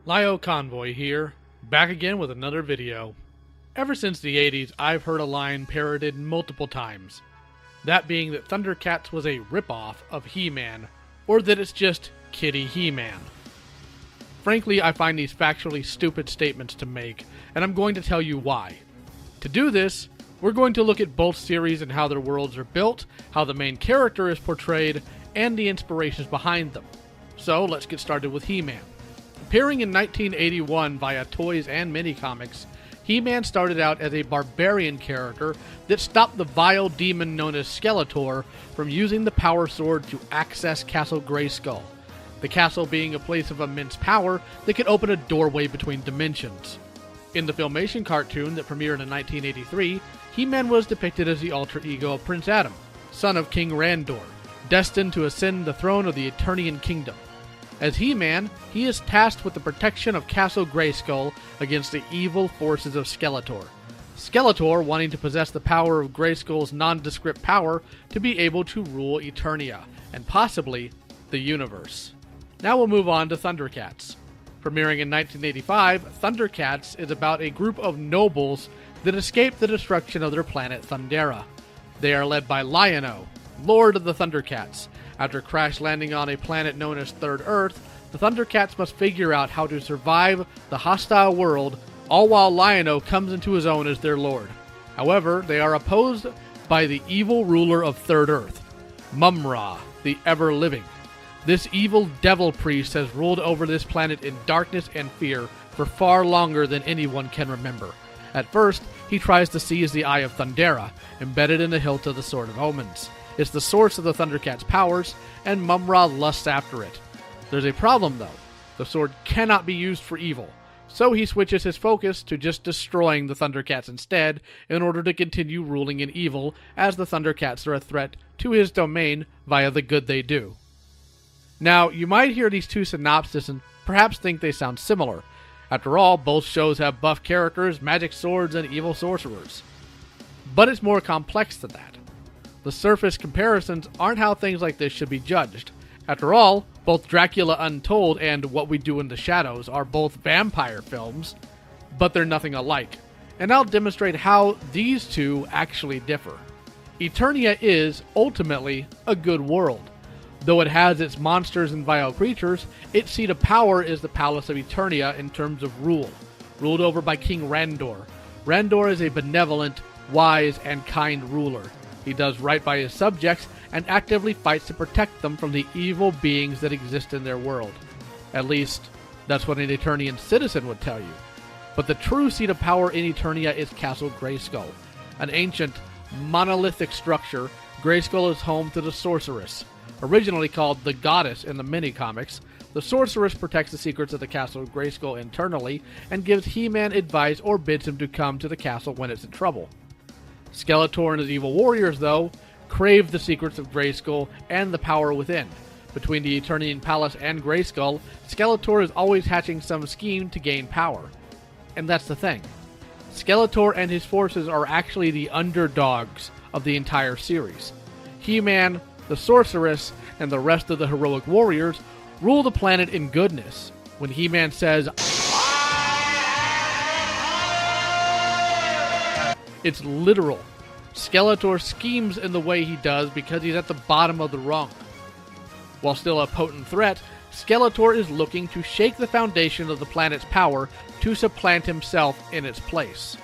LioConvoy here, back again with another video. Ever since the 80s, I've heard a line parroted multiple times. That being that ThunderCats was a ripoff of He-Man, or that it's just Kitty He-Man. Frankly, I find these factually stupid statements to make, and I'm going to tell you why. To do this, we're going to look at both series and how their worlds are built, how the main character is portrayed, and the inspirations behind them. So, let's get started with He-Man. Appearing in 1981 via toys and mini-comics, He-Man started out as a barbarian character that stopped the vile demon known as Skeletor from using the Power Sword to access Castle Grayskull, the castle being a place of immense power that could open a doorway between dimensions. In the Filmation cartoon that premiered in 1983, He-Man was depicted as the alter ego of Prince Adam, son of King Randor, destined to ascend the throne of the Eternian Kingdom. As He-Man, he is tasked with the protection of Castle Grayskull against the evil forces of Skeletor. Skeletor wanting to possess the power of Grayskull's nondescript power to be able to rule Eternia, and possibly the universe. Now we'll move on to ThunderCats. Premiering in 1985, ThunderCats is about a group of nobles that escape the destruction of their planet Thundera. They are led by Lion-O, Lord of the ThunderCats. After crash landing on a planet known as Third Earth, the ThunderCats must figure out how to survive the hostile world, all while Lion-O comes into his own as their lord. However, they are opposed by the evil ruler of Third Earth, Mumm-Ra, the Ever-Living. This evil devil priest has ruled over this planet in darkness and fear for far longer than anyone can remember. At first, he tries to seize the Eye of Thundera, embedded in the hilt of the Sword of Omens. It's the source of the ThunderCats' powers, and Mumm-Ra lusts after it. There's a problem, though. The sword cannot be used for evil, so he switches his focus to just destroying the ThunderCats instead in order to continue ruling in evil, as the ThunderCats are a threat to his domain via the good they do. Now, you might hear these two synopses and perhaps think they sound similar. After all, both shows have buff characters, magic swords, and evil sorcerers. But it's more complex than that. The surface comparisons aren't how things like this should be judged. After all, both Dracula Untold and What We Do in the Shadows are both vampire films, but they're nothing alike. And I'll demonstrate how these two actually differ. Eternia is, ultimately, a good world. Though it has its monsters and vile creatures, its seat of power is the Palace of Eternia in terms of rule, ruled over by King Randor. Randor is a benevolent, wise, and kind ruler. He does right by his subjects and actively fights to protect them from the evil beings that exist in their world. At least, that's what an Eternian citizen would tell you. But the true seat of power in Eternia is Castle Grayskull. An ancient, monolithic structure, Grayskull is home to the Sorceress. Originally called the Goddess in the mini-comics, the Sorceress protects the secrets of the Castle of Grayskull internally and gives He-Man advice or bids him to come to the castle when it's in trouble. Skeletor and his evil warriors, though, crave the secrets of Grayskull and the power within. Between the Eternian Palace and Grayskull, Skeletor is always hatching some scheme to gain power. And that's the thing. Skeletor and his forces are actually the underdogs of the entire series. He-Man, the Sorceress, and the rest of the heroic warriors rule the planet in goodness. When He-Man says, it's literal. Skeletor schemes in the way he does because he's at the bottom of the rung. While still a potent threat, Skeletor is looking to shake the foundation of the planet's power to supplant himself in its place.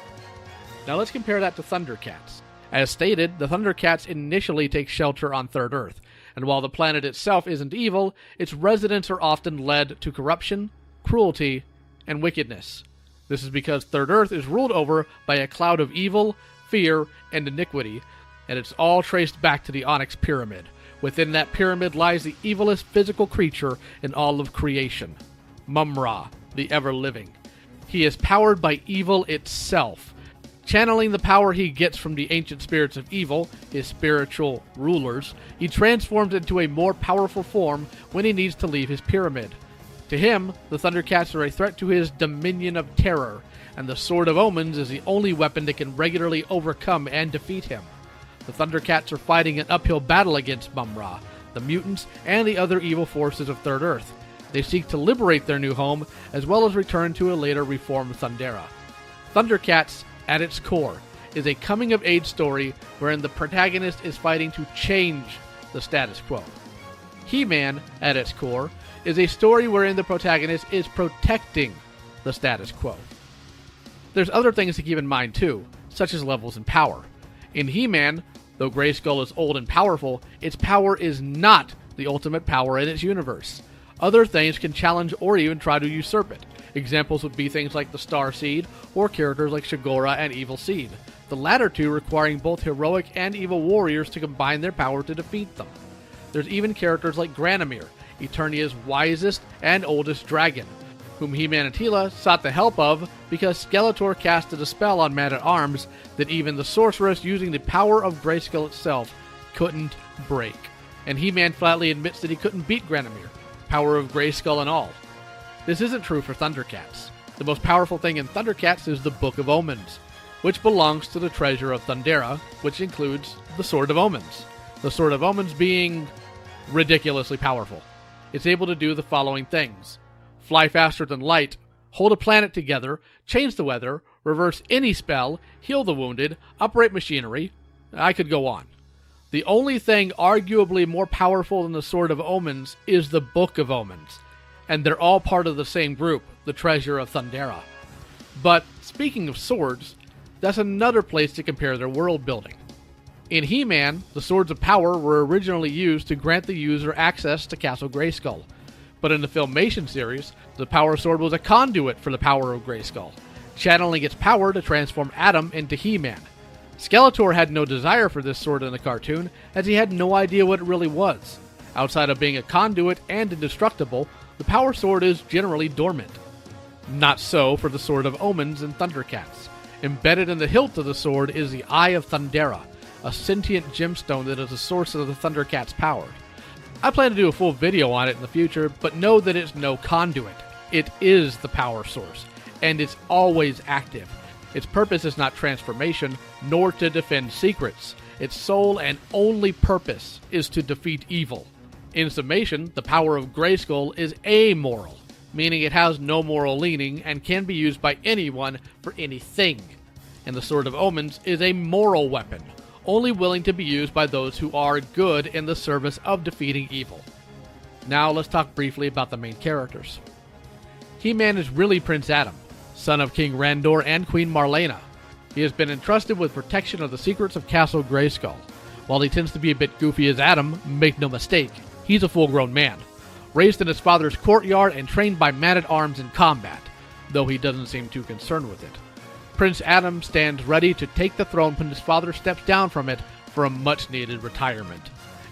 Now let's compare that to ThunderCats. As stated, the ThunderCats initially take shelter on Third Earth, and while the planet itself isn't evil, its residents are often led to corruption, cruelty, and wickedness. This is because Third Earth is ruled over by a cloud of evil, fear, and iniquity, and it's all traced back to the Onyx Pyramid. Within that pyramid lies the evilest physical creature in all of creation, Mumm-Ra, the Ever-Living. He is powered by evil itself. Channeling the power he gets from the ancient spirits of evil, his spiritual rulers, he transforms into a more powerful form when he needs to leave his pyramid. To him, the ThunderCats are a threat to his dominion of terror, and the Sword of Omens is the only weapon that can regularly overcome and defeat him. The ThunderCats are fighting an uphill battle against Mumm-Ra, the mutants, and the other evil forces of Third Earth. They seek to liberate their new home, as well as return to a later reformed Thundera. ThunderCats, at its core, is a coming-of-age story wherein the protagonist is fighting to change the status quo. He-Man, at its core, is a story wherein the protagonist is protecting the status quo. There's other things to keep in mind too, such as levels and power. In He-Man, though Grayskull is old and powerful, its power is not the ultimate power in its universe. Other things can challenge or even try to usurp it. Examples would be things like the Star Seed, or characters like Shigora and Evil Seed, the latter two requiring both heroic and evil warriors to combine their power to defeat them. There's even characters like Granomir, Eternia's wisest and oldest dragon, whom He-Man and Teela sought the help of because Skeletor casted a spell on Man-at-Arms that even the sorceress using the power of Grayskull itself couldn't break. And He-Man flatly admits that he couldn't beat Granomir, power of Grayskull and all. This isn't true for ThunderCats. The most powerful thing in ThunderCats is the Book of Omens, which belongs to the treasure of Thundera, which includes the Sword of Omens. The Sword of Omens being ridiculously powerful. It's able to do the following things: fly faster than light, hold a planet together, change the weather, reverse any spell, heal the wounded, operate machinery. I could go on. The only thing arguably more powerful than the Sword of Omens is the Book of Omens, and they're all part of the same group, the Treasure of Thundera. But speaking of swords, that's another place to compare their world building. In He-Man, the Swords of Power were originally used to grant the user access to Castle Grayskull. But in the Filmation series, the Power Sword was a conduit for the power of Grayskull, channeling its power to transform Adam into He-Man. Skeletor had no desire for this sword in the cartoon, as he had no idea what it really was. Outside of being a conduit and indestructible, the Power Sword is generally dormant. Not so for the Sword of Omens in ThunderCats. Embedded in the hilt of the sword is the Eye of Thundera, a sentient gemstone that is the source of the ThunderCats' power. I plan to do a full video on it in the future, but know that it's no conduit. It is the power source, and it's always active. Its purpose is not transformation, nor to defend secrets. Its sole and only purpose is to defeat evil. In summation, the power of Grayskull is amoral, meaning it has no moral leaning and can be used by anyone for anything. And the Sword of Omens is a moral weapon, only willing to be used by those who are good in the service of defeating evil. Now let's talk briefly about the main characters. He-Man is really Prince Adam, son of King Randor and Queen Marlena. He has been entrusted with protection of the secrets of Castle Grayskull. While he tends to be a bit goofy as Adam, make no mistake, he's a full-grown man, raised in his father's courtyard and trained by Man-at-Arms in combat, though he doesn't seem too concerned with it. Prince Adam stands ready to take the throne when his father steps down from it for a much-needed retirement.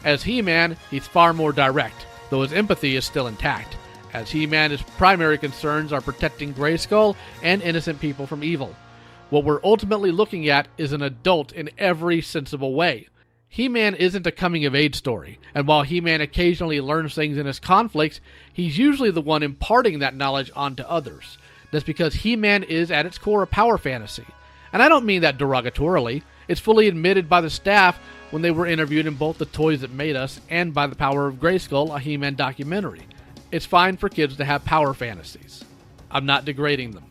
As He-Man, he's far more direct, though his empathy is still intact. As He-Man, his primary concerns are protecting Grayskull and innocent people from evil. What we're ultimately looking at is an adult in every sensible way. He-Man isn't a coming-of-age story, and while He-Man occasionally learns things in his conflicts, he's usually the one imparting that knowledge onto others. That's because He-Man is, at its core, a power fantasy. And I don't mean that derogatorily. It's fully admitted by the staff when they were interviewed in both The Toys That Made Us and by The Power of Grayskull, a He-Man documentary. It's fine for kids to have power fantasies. I'm not degrading them.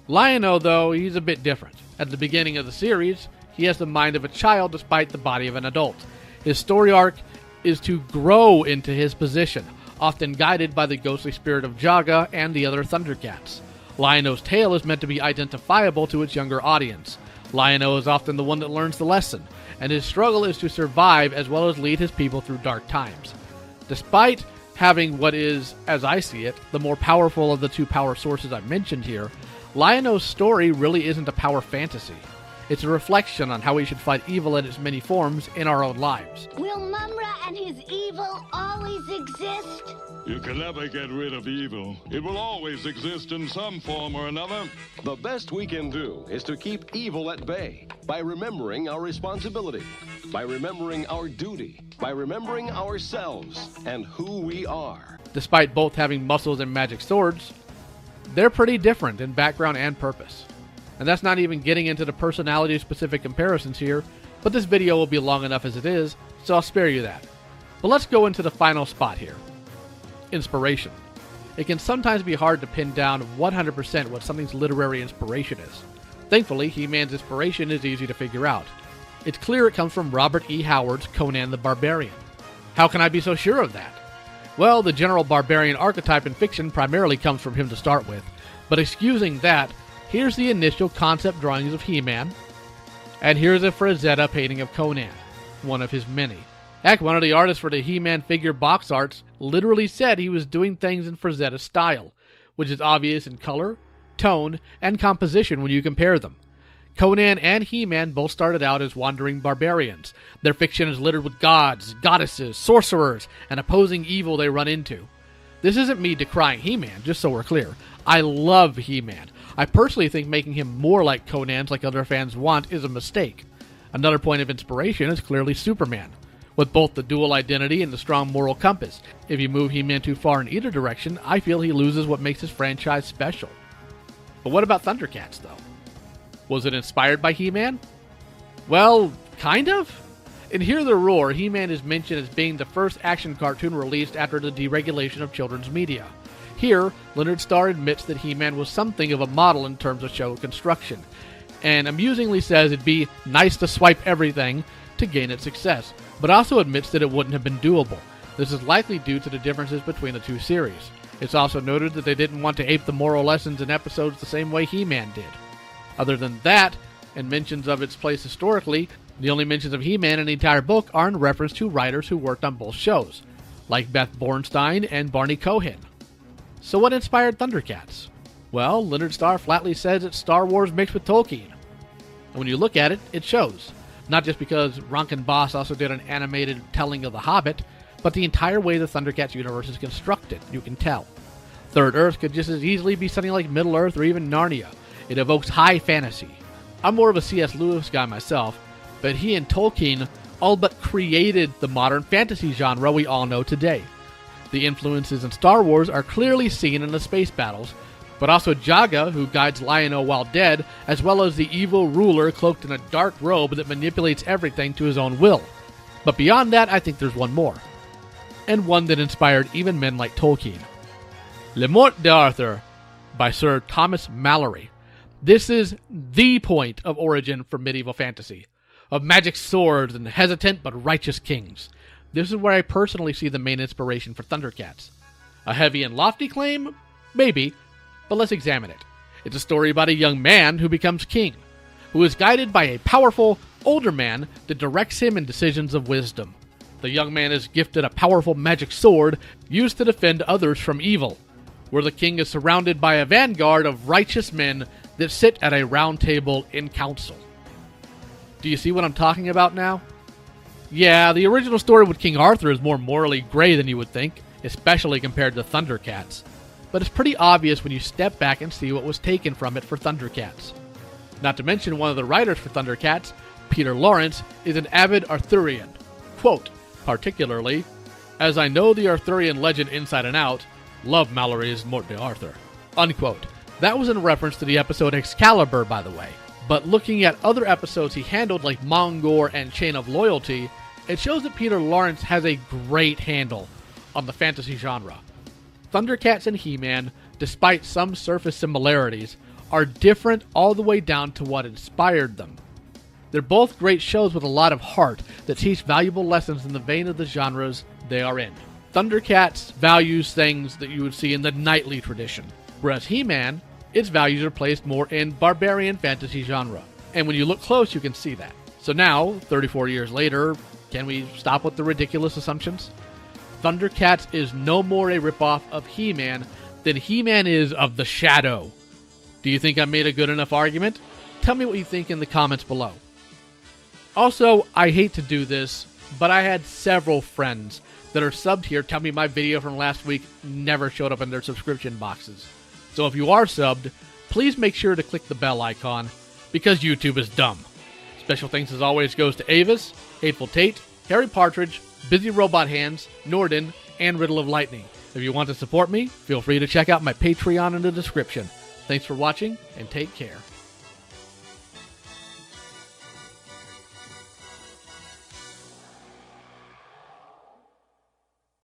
Lion-O, though, he's a bit different. At the beginning of the series, he has the mind of a child despite the body of an adult. His story arc is to grow into his position, often guided by the ghostly spirit of Jaga and the other ThunderCats. Lion-O's tale is meant to be identifiable to its younger audience. Lion-O is often the one that learns the lesson, and his struggle is to survive as well as lead his people through dark times. Despite having what is, as I see it, the more powerful of the two power sources I've mentioned here, Lion-O's story really isn't a power fantasy. It's a reflection on how we should fight evil in its many forms in our own lives. Will Mumra and his evil always exist? You can never get rid of evil. It will always exist in some form or another. The best we can do is to keep evil at bay by remembering our responsibility, by remembering our duty, by remembering ourselves and who we are. Despite both having muscles and magic swords, they're pretty different in background and purpose. And that's not even getting into the personality-specific comparisons here, but this video will be long enough as it is, so I'll spare you that. But let's go into the final spot here. Inspiration. it can sometimes be hard to pin down 100% what something's literary inspiration is. Thankfully, He-Man's inspiration is easy to figure out. It's clear it comes from Robert E. Howard's Conan the Barbarian. How can I be so sure of that? Well, the general barbarian archetype in fiction primarily comes from him to start with, but excusing that, here's the initial concept drawings of He-Man, and here's a Frazetta painting of Conan, one of his many. Heck, one of the artists for the He-Man figure box arts literally said he was doing things in Frazetta style, which is obvious in color, tone, and composition when you compare them. Conan and He-Man both started out as wandering barbarians. Their fiction is littered with gods, goddesses, sorcerers, and opposing evil they run into. This isn't me decrying He-Man, just so we're clear. I love He-Man. I personally think making him more like Conan's like other fans want is a mistake. Another point of inspiration is clearly Superman, with both the dual identity and the strong moral compass. If you move He-Man too far in either direction, I feel he loses what makes his franchise special. But what about ThunderCats, though? Was it inspired by He-Man? Well, kind of. In Hear the Roar, He-Man is mentioned as being the first action cartoon released after the deregulation of children's media. Here, Leonard Starr admits that He-Man was something of a model in terms of show construction, and amusingly says it'd be nice to swipe everything to gain its success, but also admits that it wouldn't have been doable. This is likely due to the differences between the two series. It's also noted that they didn't want to ape the moral lessons in episodes the same way He-Man did. Other than that, and mentions of its place historically, the only mentions of He-Man in the entire book are in reference to writers who worked on both shows, like Beth Bornstein and Barney Cohen. So what inspired ThunderCats? Well, Leonard Starr flatly says it's Star Wars mixed with Tolkien. And when you look at it, it shows. Not just because Rankin Boss also did an animated telling of The Hobbit, but the entire way the ThunderCats universe is constructed, you can tell. Third Earth could just as easily be something like Middle Earth or even Narnia. It evokes high fantasy. I'm more of a C.S. Lewis guy myself, but he and Tolkien all but created the modern fantasy genre we all know today. The influences in Star Wars are clearly seen in the space battles, but also Jaga, who guides Lion-O while dead, as well as the evil ruler cloaked in a dark robe that manipulates everything to his own will. But beyond that, I think there's one more. And one that inspired even men like Tolkien. Le Morte d'Arthur by Sir Thomas Malory. This is the point of origin for medieval fantasy, of magic swords and hesitant but righteous kings. This is where I personally see the main inspiration for ThunderCats. A heavy and lofty claim? Maybe, but let's examine it. It's a story about a young man who becomes king, who is guided by a powerful, older man that directs him in decisions of wisdom. The young man is gifted a powerful magic sword used to defend others from evil, where the king is surrounded by a vanguard of righteous men that sit at a round table in council. Do you see what I'm talking about now? Yeah, the original story with King Arthur is more morally gray than you would think, especially compared to ThunderCats. But it's pretty obvious when you step back and see what was taken from it for ThunderCats. Not to mention one of the writers for ThunderCats, Peter Lawrence, is an avid Arthurian. Quote, particularly, as I know the Arthurian legend inside and out, love Mallory's Morte d'Arthur. Unquote. That was in reference to the episode Excalibur, by the way. But looking at other episodes he handled like Mongor and Chain of Loyalty, it shows that Peter Lawrence has a great handle on the fantasy genre. ThunderCats and He-Man, despite some surface similarities, are different all the way down to what inspired them. They're both great shows with a lot of heart that teach valuable lessons in the vein of the genres they are in. ThunderCats values things that you would see in the knightly tradition, whereas He-Man, its values are placed more in barbarian fantasy genre. And when you look close, you can see that. So now, 34 years later, can we stop with the ridiculous assumptions? ThunderCats is no more a ripoff of He-Man than He-Man is of the Shadow. Do you think I made a good enough argument? Tell me what you think in the comments below. Also, I hate to do this, but I had several friends that are subbed here tell me my video from last week never showed up in their subscription boxes. So if you are subbed, please make sure to click the bell icon, because YouTube is dumb. Special thanks as always goes to Avis, Hateful Tate, Harry Partridge, Busy Robot Hands, Norden, and Riddle of Lightning. If you want to support me, feel free to check out my Patreon in the description. Thanks for watching, and take care.